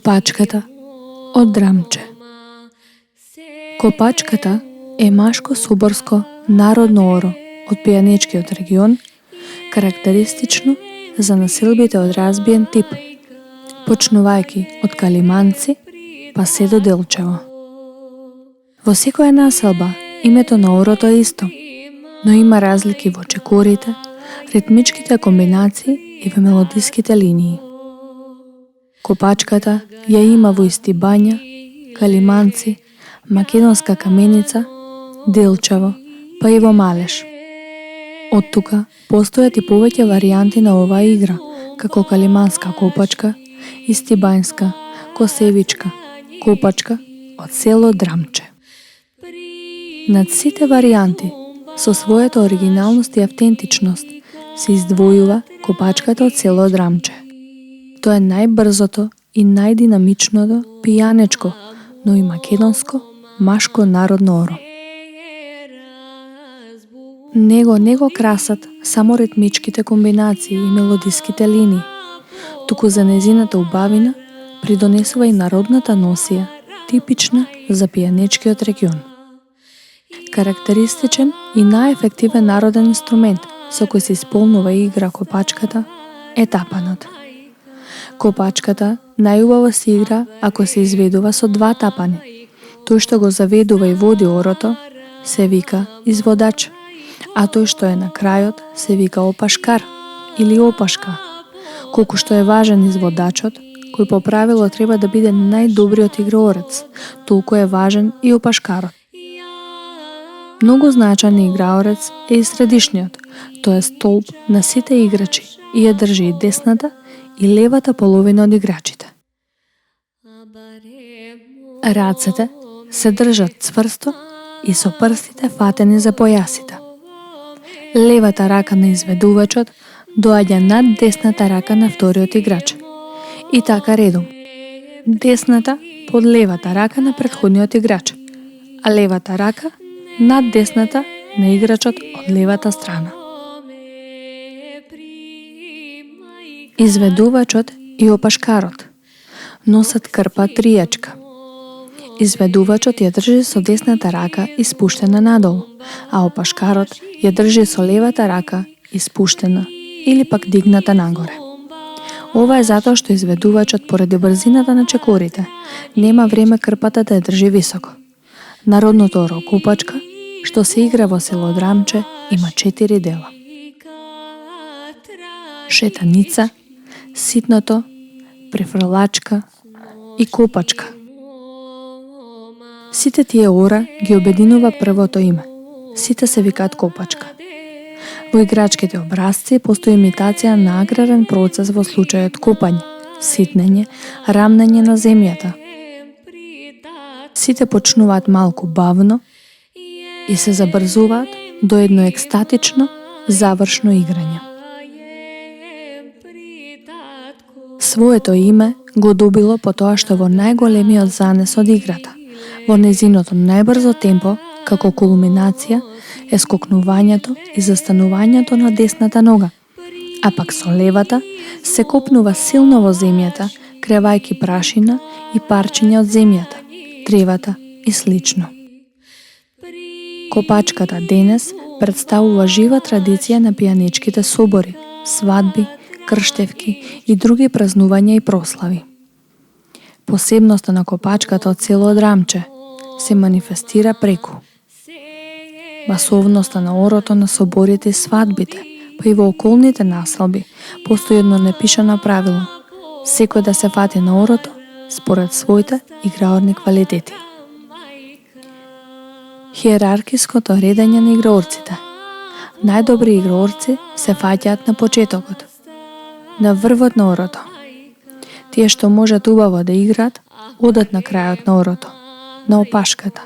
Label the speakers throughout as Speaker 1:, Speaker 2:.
Speaker 1: Копачката од драмче. Копачката е машко соборско народно оро од пијанечкиот регион, карактеристично за населбите од разбиен тип, почнувајќи од Калиманци па се до Делчево. Во секоја населба името на орото е исто, но има разлики во чекорите, ритмичките комбинации и во мелодиските линии. Копачката ја има во Истибања, Калиманци, Македонска Каменица, Делчево, па и во Малеш. Од тука постојат и повеќе варијанти на оваа игра, како калиманска копачка, истибањска, косевичка, копачка од село Драмче. Над сите варијанти, со својата оригиналност и автентичност, се издвојува копачката од село Драмче. Тоа е најбрзото и најдинамичното пијанечко, но и македонско, машко народно оро. Него не го красат само ритмичките комбинации и мелодиските линии, туку за незината убавина придонесува и народната носија, типична за пијанечкиот регион. Карактеристичен и најефективен народен инструмент со кој се исполнува и игра копачката е тапанот. Копачката најубаво се игра ако се изведува со два тапани. Тој што го заведува и води орото се вика изводач, а тој што е на крајот се вика опашкар или опашка. Колку што е важен изводачот, кој по правило треба да биде најдобриот играорец, толку е важен и опашкарот. Многу значаен играорец е и средишниот, тој е столб на сите играчи и ја држи и десната и левата половина од играчите. Рацете се држат цврсто и со прстите фатени за појасите. Левата рака на изведувачот доаѓа над десната рака на вториот играч. И така редом. Десната под левата рака на претходниот играч, а левата рака над десната на играчот од левата страна. Изведувачот и опашкарот носат крпа тријачка. Изведувачот ја држи со десната рака испуштена надолу, а опашкарот ја држи со левата рака испуштена или пак дигната нагоре. Ова е затоа што изведувачот поради брзината на чекорите нема време крпата да ја држи високо. Народното оро копачка, што се игра во село Драмче, има 4 дела. Шетаница, ситното, префрлачка и копачка. Сите тие ора ги обединува првото име. Сите се викаат копачка. Во играчките образци постои имитација на аграрен процес во случајот копање, ситнење, рамнење на земјата. Сите почнуваат малку бавно и се забрзуваат до едно екстатично, завршно играње. Своето име го добило по тоа што во најголемиот занес од играта, во незиното најбрзо темпо, како кулминација, е скокнувањето и застанувањето на десната нога, а пак со левата се копнува силно во земјата, кревајќи прашина и парчиња од земјата, тревата и слично. Копачката денес представува жива традиција на пијанечките собори, свадби, крштевки и други празнувања и прослави. Посебноста на копачката од село Драмче се манифестира преку масовноста на орото на соборите и свадбите, па и во околните населби постои едно непишано правило: секој да се фати на орото според своите играорни квалитети. Хиерархиското редење на играорците. Најдобри играорци се фаќаат на почетокот, на врвот на орото. Тие што можат убаво да играат, одат на крајот на орото, на опашката,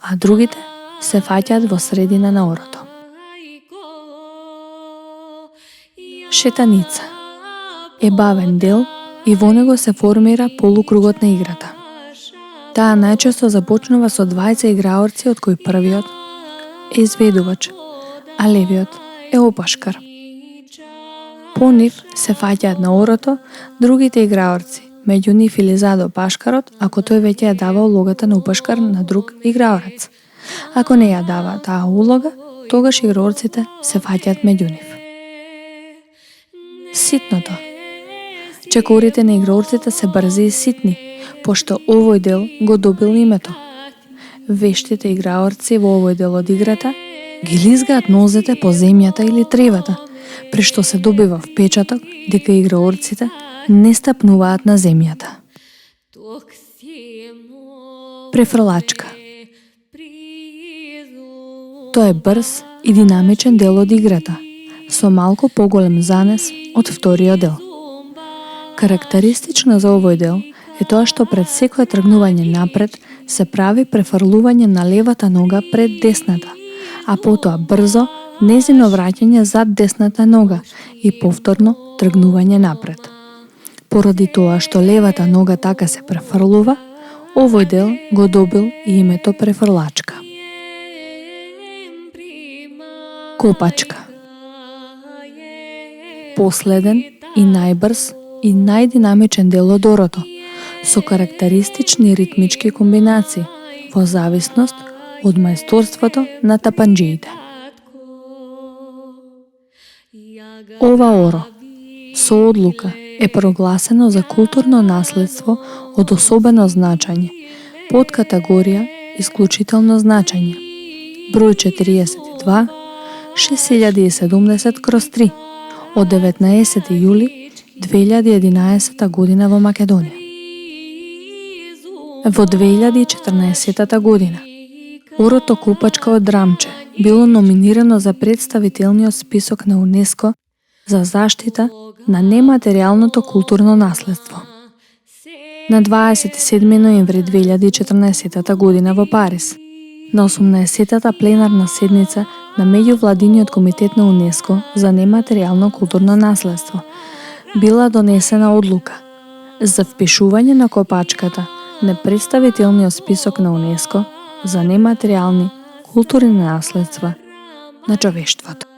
Speaker 1: а другите се фаќаат во средина на орото. Шетаница е бавен дел и во него се формира полукругот на играта. Таа најчесто започнува со двајца играорци, од кои првиот е изведувач, а левиот е опашкар. По нив се фаќаат на орото другите играорци, меѓу нив или заедно пашкарот, ако тој веќе ја дава улогата на упашкар на друг играорец. Ако не ја дава таа улога, тогаш играорците се фаќаат меѓу нив. Ситното. Чекорите на играорците се брзи и ситни, пошто овој дел го добил името. Вештите играорци во овој дел од играта ги лизгаат нозете по земјата или тревата, при што се добива впечаток дека играорците не стапнуваат на земјата. Префрлачка. Тоа е брз и динамичен дел од играта, со малку поголем занес од вториот дел. Карактеристично за овој дел е тоа што пред секое тргнување напред се прави префрлување на левата нога пред десната, а потоа брзо незино враќање зад десната нога и повторно тргнување напред. Поради тоа што левата нога така се префрлува, овој дел го добил и името префрлачка. Копачка. Последен и најбрз и најдинамичен дел од орото, со карактеристични ритмички комбинации, во зависност од мајсторството на тапанџиите. Ова оро, со одлука, е прогласено за културно наследство од особено значење, под категорија исклучително значење. Број 42, 6070/3, од 19 јули 2011 година во Македонија. Во 2014 година, орото Копачка од Драмче било номинирано за представителниот список на УНЕСКО за заштита на нематеријалното културно наследство. На 27 ноември 2014 година во Париз, на 18-та пленарна седница на меѓувладиниот комитет на УНЕСКО за нематеријално културно наследство, била донесена одлука за впишување на Копачката на представителниот список на УНЕСКО за нематеријални културни наследства на човештвото.